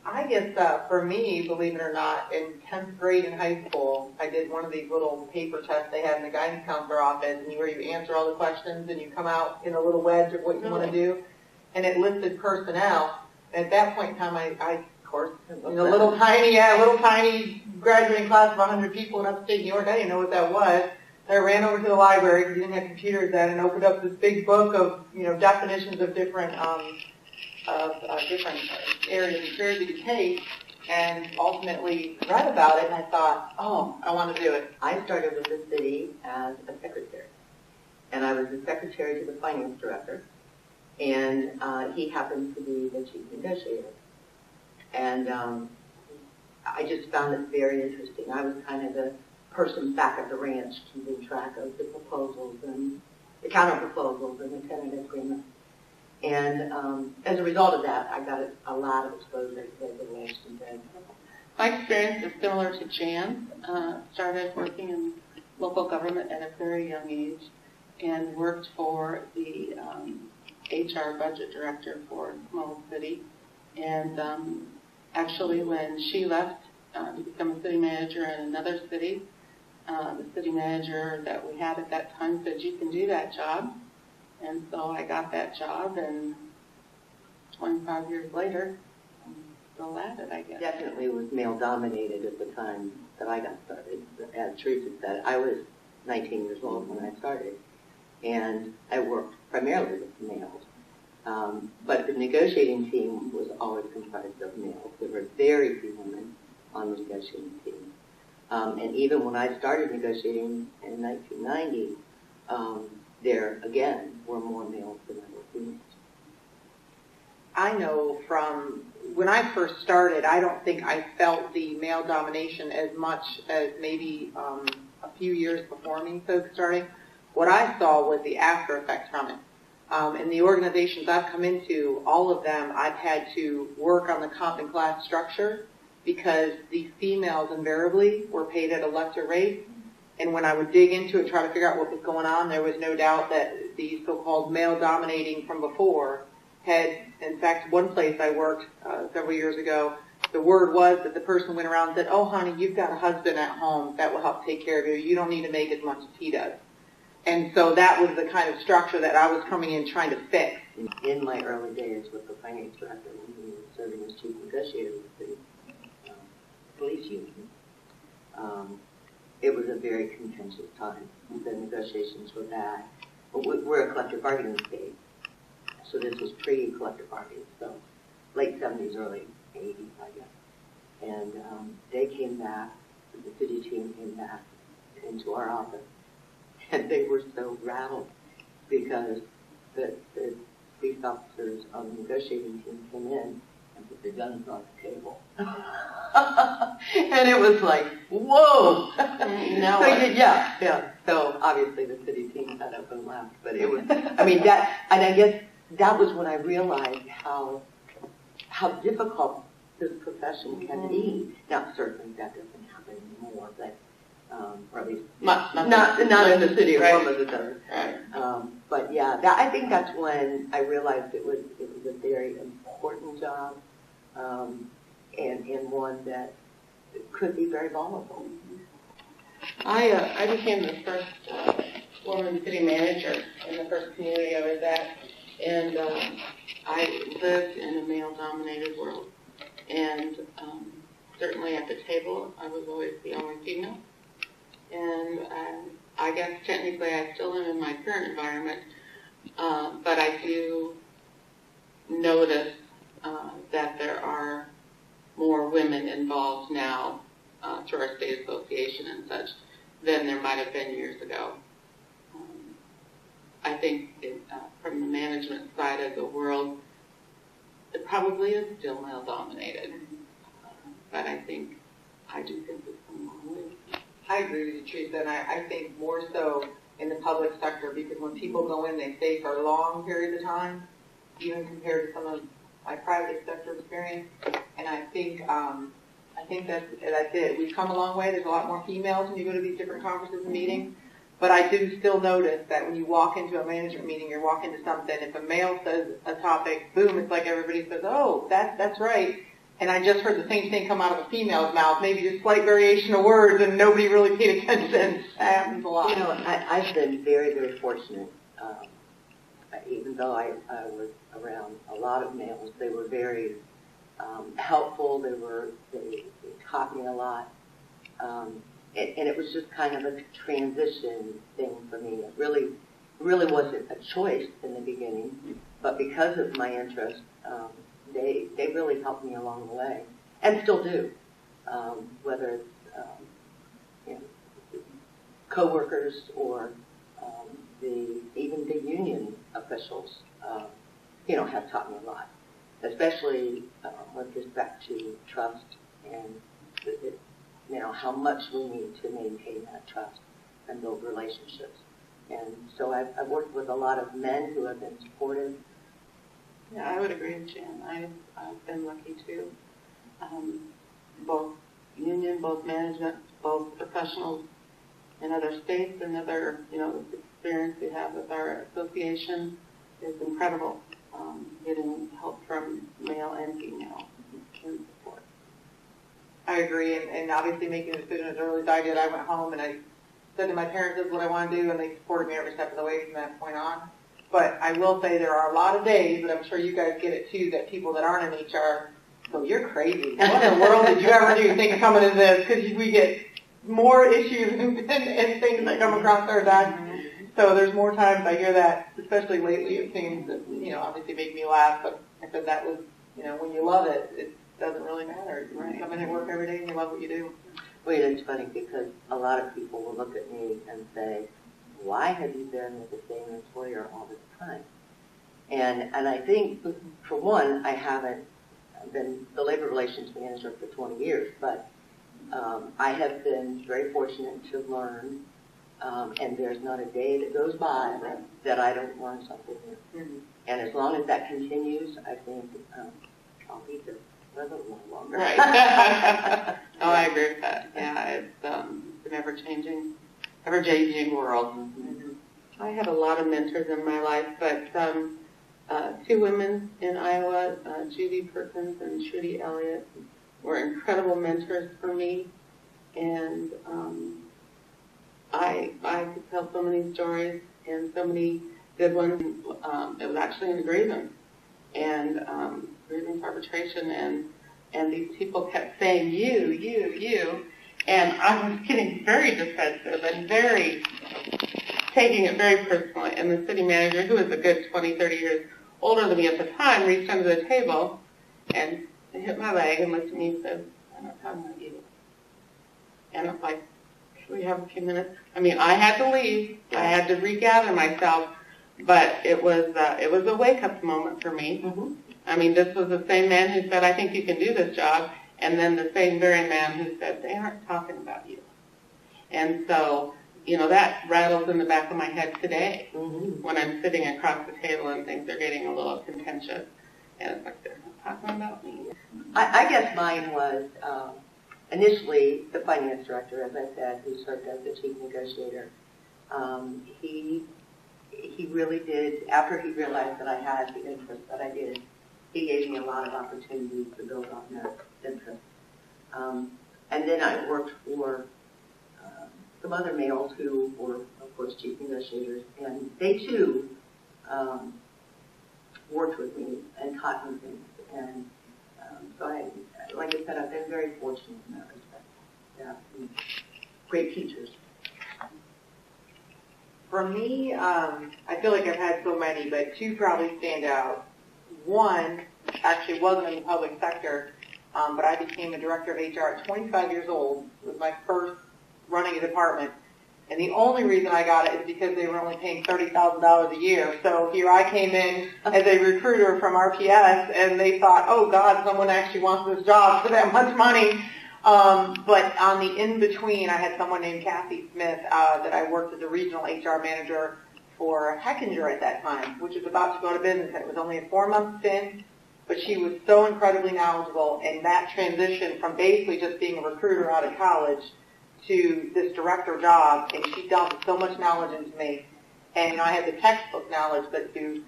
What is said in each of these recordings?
I guess for me, believe it or not, in 10th grade in high school, I did one of these little paper tests they had in the guidance counselor office, and where you answer all the questions and you come out in a little wedge of what you want to do, and it listed personnel. And at that point in time, I of course, in a little tiny graduating class of 100 people in upstate New York, I didn't know what that was. I ran over to the library because we didn't have computers then, and opened up this big book of definitions of different different areas of careers that you take, and ultimately read about it, and I thought, oh, I want to do it. I started with the city as a secretary, and I was the secretary to the finance director, and he happened to be the chief negotiator. And I just found it very interesting. I was kind of the person back at the ranch keeping track of the proposals and the counter proposals and the tenant agreement. And as a result of that, I got a lot of exposure to the ranch and bed. My experience is similar to Jan. Started working in local government at a very young age and worked for the HR budget director for Small City. And actually, when she left to become a city manager in another city, the city manager that we had at that time said, "You can do that job." And so I got that job, and 25 years later, I'm still at it, I guess. Definitely was male-dominated at the time that I got started. As Teresa said, I was 19 years old when I started, and I worked primarily with males. But the negotiating team was always comprised of males. There were very few women on the negotiating team. And even when I started negotiating in 1990, there, again, were more males than there were females. I know from when I first started, I don't think I felt the male domination as much as maybe a few years before me folks starting. What I saw was the after effects from it. In the organizations I've come into, all of them, I've had to work on the comp and class structure because the females invariably were paid at a lesser rate. And when I would dig into it, try to figure out what was going on, there was no doubt that the so-called male dominating from before had, in fact, one place I worked several years ago, the word was that the person went around and said, "Oh, honey, you've got a husband at home that will help take care of you. You don't need to make as much as he does." And so that was the kind of structure that I was coming in trying to fix. In my early days with the finance director, when he was serving as chief negotiator with the police union, it was a very contentious time. The negotiations were bad. But we're a collective bargaining state, so this was pre-collective bargaining, so late 70s, early 80s, I guess. And they came back, the city team came back into our office, and they were so rattled because the police officers on the negotiating team came in and put their guns on the table. And it was like, whoa! No. Yeah. So obviously the city team got up and laughed, but it was, I mean, that, and I guess that was when I realized how difficult this profession can be. Now, certainly that doesn't happen anymore, but, or at least not in the city of Columbus it does. Right. But yeah, I think that's when I realized it was a very important job, and one that could be very volatile. I became the first woman city manager in the first community I was at, and I lived in a male-dominated world. And certainly at the table, I was always the only female. And I guess technically I still am in my current environment, but I do notice that there are more women involved now through our state association and such than there might have been years ago. I think from the management side of the world, it probably is still male-dominated, but I do think it's come a long way. I agree with you, Teresa, and I think more so in the public sector because when people go in, they stay for long periods of time, even compared to some of my private sector experience. And I think that's it. We've come a long way. There's a lot more females when you go to these different conferences and meetings. But I do still notice that when you walk into a management meeting, you walk into something, if a male says a topic, boom, it's like everybody says, "Oh, that's right." and I just heard the same thing come out of a female's mouth, maybe just slight variation of words, and nobody really paid attention. That happens a lot. You know, I've been very, very fortunate. Even though I was around a lot of males, they were very helpful. They taught me a lot. And it was just kind of a transition thing for me. It really wasn't a choice in the beginning, but because of my interest, they really helped me along the way, and still do. Whether it's coworkers or even the union officials, have taught me a lot, especially with respect to trust and how much we need to maintain that trust and build relationships. And so I've worked with a lot of men who have been supportive. Yeah, I would agree with Jan. I've been lucky too. Both union, both management, both professionals in other states and other, the experience we have with our association is incredible. Getting help from male and female in support. I agree, and obviously making a decision as early as I did. I went home and I said to my parents, this is what I want to do, and they supported me every step of the way from that point on. But I will say there are a lot of days, but I'm sure you guys get it too, that people that aren't in HR go, you're crazy. What in the world did you ever do think of coming to this? Because we get more issues and things that come across our desk. So there's more times I hear that, especially lately, it seems that, obviously make me laugh. But I said that was, when you love it, it doesn't really matter. You come in and work every day and you love what you do. Well, it's funny because a lot of people will look at me and say, why have you been with the same employer all this time? And I think, for one, I haven't been the labor relations manager for 20 years, but I have been very fortunate to learn, and there's not a day that goes by that I don't learn something new. Mm-hmm. And as long as that continues, I think I'll be here for a little longer. Right. Oh, I agree with that. Yeah, it's an ever-changing world. Mm-hmm. I had a lot of mentors in my life, but two women in Iowa, Judy Perkins and Trudy Elliott, were incredible mentors for me, and I could tell so many stories and so many good ones. It was actually in grievance and grievance arbitration, and these people kept saying you, and I was getting very defensive and taking it very personally. And the city manager, who was a good 20, 30 years older than me at the time, reached under the table and hit my leg and looked at me and said, I'm not talking about you. And I'm like, can we have a few minutes? I mean, I had to leave. I had to regather myself, but it was a wake-up moment for me. Mm-hmm. I mean, this was the same man who said, I think you can do this job, and then the same very man who said, they aren't talking about you. And so, that rattles in the back of my head today when I'm sitting across the table and things are getting a little contentious. And it's like, they're not talking about me. I guess mine was initially the finance director, as I said, who served as the chief negotiator. He really did, after he realized that I had the interest that I did, he gave me a lot of opportunities to build on that interest. And then I worked for some other males who were, of course, chief negotiators, and they too worked with me and taught me things. And so like I said, I've been very fortunate in that respect. Yeah, great teachers. For me, I feel like I've had so many, but two probably stand out. One actually wasn't in the public sector, but I became a director of HR at 25 years old. It was my first running a department. And the only reason I got it is because they were only paying $30,000 a year. So here I came in as a recruiter from RPS, and they thought, oh, God, someone actually wants this job for that much money. But on the in-between, I had someone named Kathy Smith that I worked as a regional HR manager for Heckinger at that time, which was about to go to business. And it was only a 4-month stint, but she was so incredibly knowledgeable. And that transition from basically just being a recruiter out of college to this director job, and she dumped so much knowledge into me. And I had the textbook knowledge, but to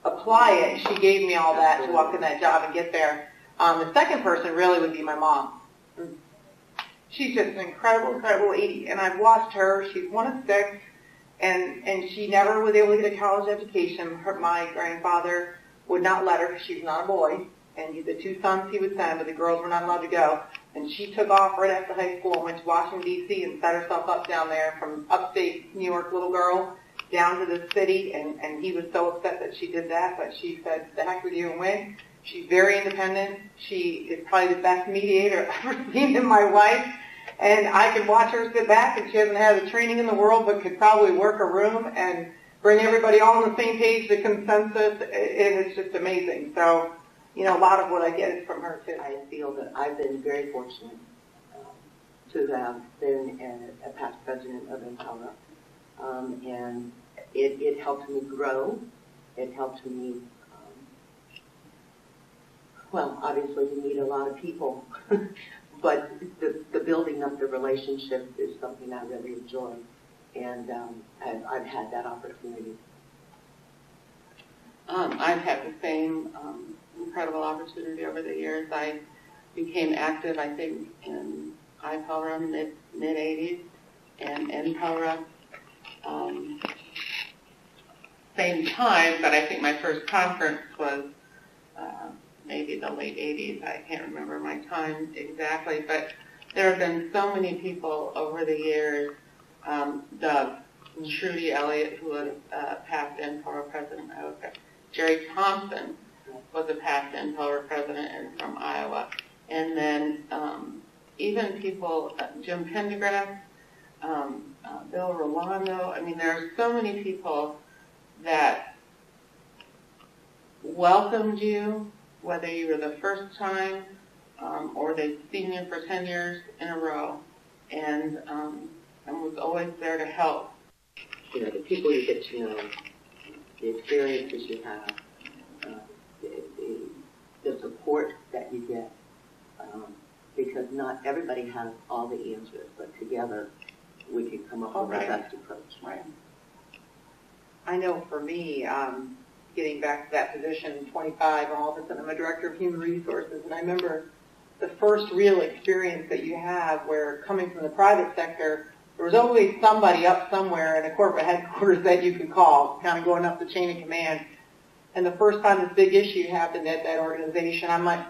apply it, she gave me all that to walk in that job and get there. The second person really would be my mom. She's just an incredible, incredible lady, and I've watched her. She's one of 6, and she never was able to get a college education. My grandfather would not let her because she was not a boy, and the 2 sons he would send, but the girls were not allowed to go. And she took off right after high school and went to Washington, D.C. and set herself up down there from upstate New York, little girl, down to the city, and he was so upset that she did that, but she said, the heck with you, and went. She's very independent. She is probably the best mediator I've ever seen in my life. And I could watch her sit back, and she hasn't had the training in the world, but could probably work a room and bring everybody all on the same page, the consensus, and it's just amazing. So, a lot of what I get is from her, too. I feel that I've been very fortunate to have been a past president of Empower. And it helped me grow. It helped me, obviously to meet a lot of people. But the building of the relationship is something I really enjoy. And I've had that opportunity. I've had the same incredible opportunity over the years. I became active, I think, in IPELRA mid-80s and NPELRA same time, but I think my first conference was maybe the late 80s. I can't remember my time exactly, but there have been so many people over the years. Doug, Trudy Elliott, who was past NPELRA president, Jerry Thompson was a past NPELRA president and from Iowa. And then even people, Jim Pendergrass, Bill Rolando. I mean, there are so many people that welcomed you, whether you were the first time or they've seen you for 10 years in a row, and was always there to help. The people you get to know, the experiences you have, the support that you get, because not everybody has all the answers, but together we can come up with the best approach. Right. I know for me, getting back to that position, 25, and all of a sudden I'm a director of human resources, and I remember the first real experience that you have where coming from the private sector, there was always somebody up somewhere in a corporate headquarters that you could call, kind of going up the chain of command. And the first time this big issue happened at that organization, I'm like,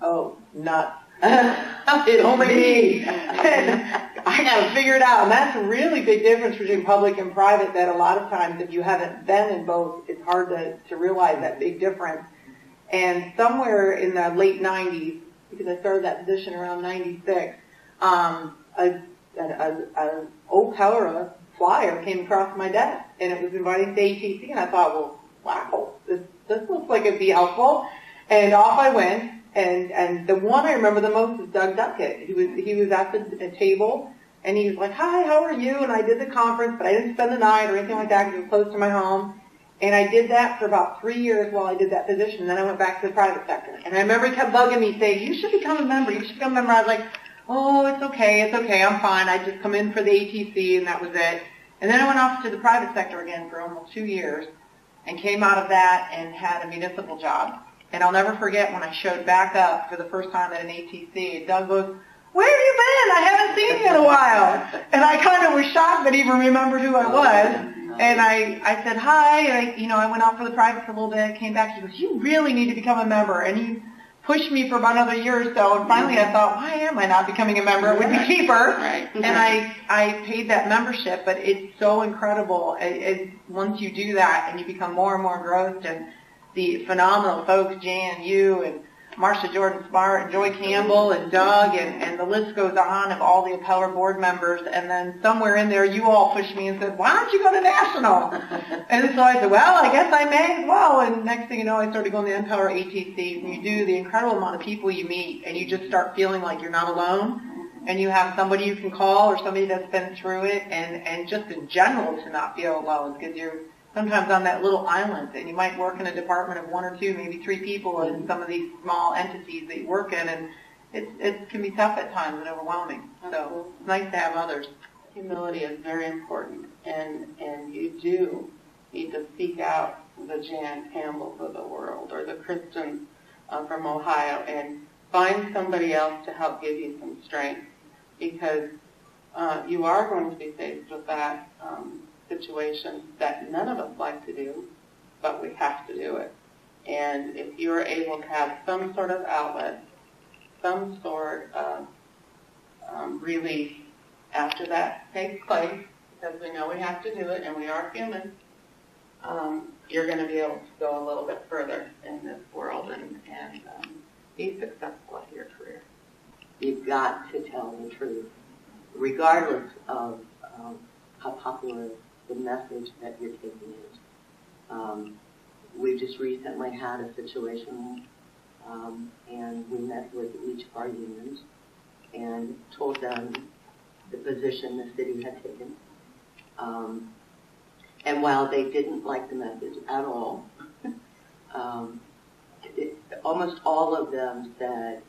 oh, nuts. It's only me. And I got to figure it out. And that's a really big difference between public and private, that a lot of times if you haven't been in both, it's hard to realize that big difference. And somewhere in the late 90s, because I started that position around 96, an old PELRA flyer came across my desk, and it was inviting to ATC, and I thought, well, wow, this looks like it'd be helpful. And off I went, and the one I remember the most is Doug Duckett. He was at the table, and he was like, hi, how are you? And I did the conference, but I didn't spend the night or anything like that because it was close to my home. And I did that for about 3 years while I did that position, and then I went back to the private sector. And I remember he kept bugging me, saying, you should become a member, you should become a member. I was like, oh, it's okay, I'm fine. I just come in for the ATC, and that was it. And then I went off to the private sector again for almost 2 years, and came out of that and had a municipal job. And I'll never forget when I showed back up for the first time at an ATC, and Doug goes, where have you been? I haven't seen you in a while. And I kind of was shocked that he even remembered who I was. And I said, hi, I went out for the private for a little bit, came back, he goes, you really need to become a member. And he pushed me for about another year or so, and finally I thought, why am I not becoming a member? It would be cheaper. Right. And I paid that membership, but it's so incredible. Once you do that and you become more and more engrossed, and the phenomenal folks, Jan, you, and Marsha Jordan Smart, and Joy Campbell, and Doug, and the list goes on of all the Empower board members, and then somewhere in there you all pushed me and said, why don't you go to National? And so I said, well, I guess I may as well. And next thing you know, I started going to Empower ATCs, and you do the incredible amount of people you meet, and you just start feeling like you're not alone, and you have somebody you can call or somebody that's been through it, and just in general to not feel alone, because you're sometimes on that little island, and you might work in a department of 1 or 2, maybe 3 people in some of these small entities that you work in, and it can be tough at times and overwhelming. So it's nice to have others. Humility is very important, and you do need to seek out the Jan Campbells of the world, or the Kristen from Ohio, and find somebody else to help give you some strength, because you are going to be faced with that situation that none of us like to do, but we have to do it. And if you're able to have some sort of outlet, some sort of relief after that takes place, because we know we have to do it and we are human, you're going to be able to go a little bit further in this world and be successful at your career. You've got to tell the truth, regardless of how popular the message that you're taking is. We just recently had a situation, and we met with each of our unions and told them the position the city had taken. And while they didn't like the message at all, almost all of them said,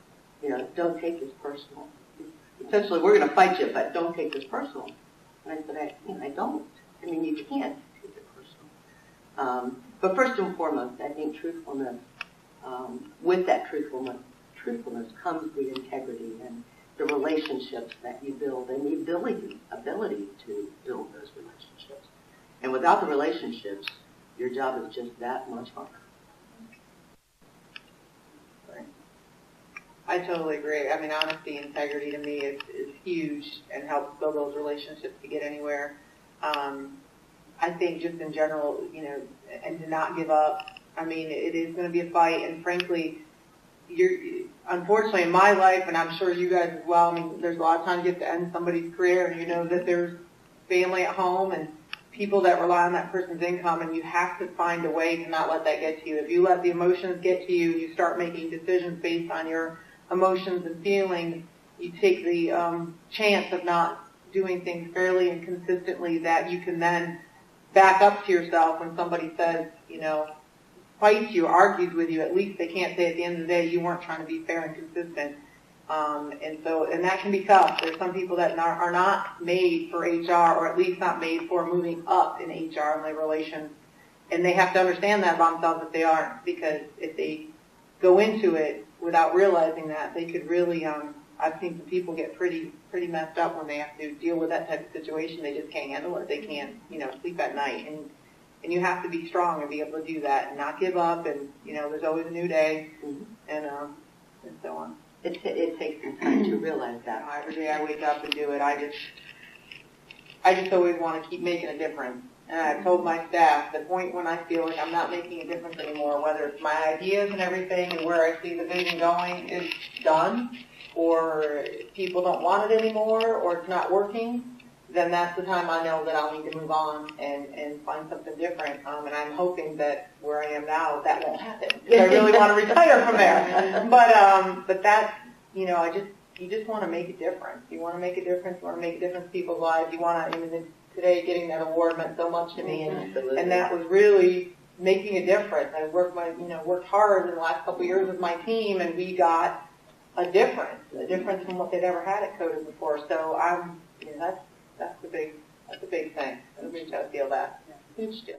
don't take this personal. Essentially, we're going to fight you, but don't take this personal. And I said, I don't. I mean, you can't take it personal. But first and foremost, I think truthfulness, with that truthfulness comes the integrity and the relationships that you build, and the ability to build those relationships. And without the relationships, your job is just that much harder. I totally agree. I mean, honesty and integrity to me is huge and helps build those relationships to get anywhere. I think just in general, and to not give up. I mean, it is going to be a fight, and frankly, unfortunately in my life, and I'm sure you guys as well, I mean, there's a lot of times you have to end somebody's career, and you know that there's family at home and people that rely on that person's income, and you have to find a way to not let that get to you. If you let the emotions get to you, you start making decisions based on your emotions and feelings, you take the chance of not doing things fairly and consistently that you can then back up to yourself when somebody says, fights you, argues with you. At least they can't say at the end of the day you weren't trying to be fair and consistent. And that can be tough. There's some people that are not made for HR, or at least not made for moving up in HR and labor relations. And they have to understand that about themselves if they aren't, because if they go into it without realizing that, they could really, I've seen some people get pretty messed up when they have to deal with that type of situation. They just can't handle it. They can't, sleep at night. And you have to be strong and be able to do that and not give up. And, there's always a new day, and so on. It takes some time to realize that. Every day I wake up and do it. I just always want to keep making a difference. And I've told my staff, the point when I feel like I'm not making a difference anymore, whether it's my ideas and everything and where I see the vision going is done, or people don't want it anymore, or it's not working, then that's the time I know that I'll need to move on and find something different. And I'm hoping that where I am now, that won't happen. I really want to retire from there. But that's, you just want to make a difference. You want to make a difference. You want to make a difference in people's lives. You want to, today getting that award meant so much to me, and that was really making a difference. I worked hard in the last couple of years with my team, and we got a difference from what they'd ever had at CODA before. So that's the big thing. I feel that huge deal.